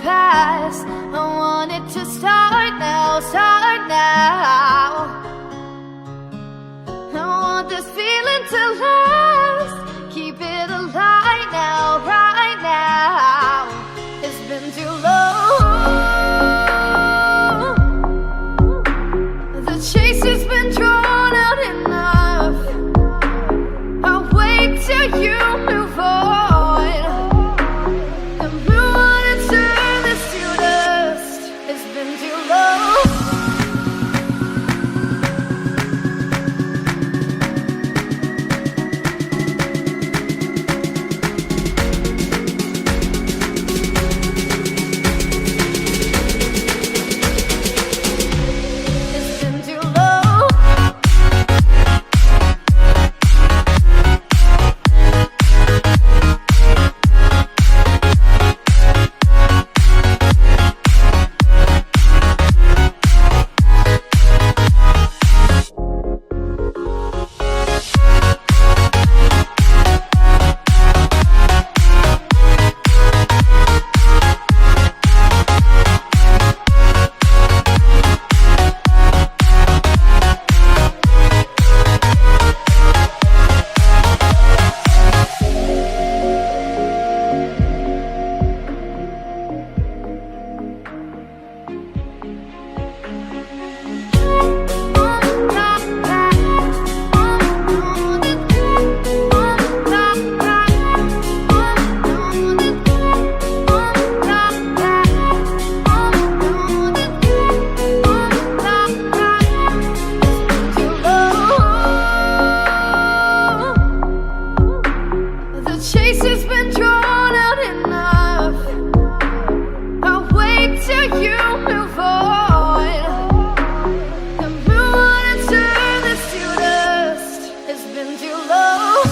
past. I want it to start now, start now. I want this feeling to last. Keep it alive now, right now. It's been too long. The chase has been drawn out enough. I'll wait till you move on. And move on and turn this to dust. It's been too long. Chase has been drawn out enough. I'll wait till you move on. And move on and turn this to dust. It's been too long.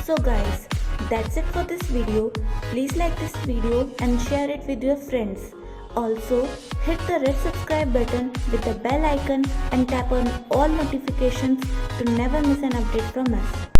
So guys, that's it for this video. Please like this video and share it with your friends. Also, hit the red subscribe button with the bell icon and tap on all notifications to never miss an update from us.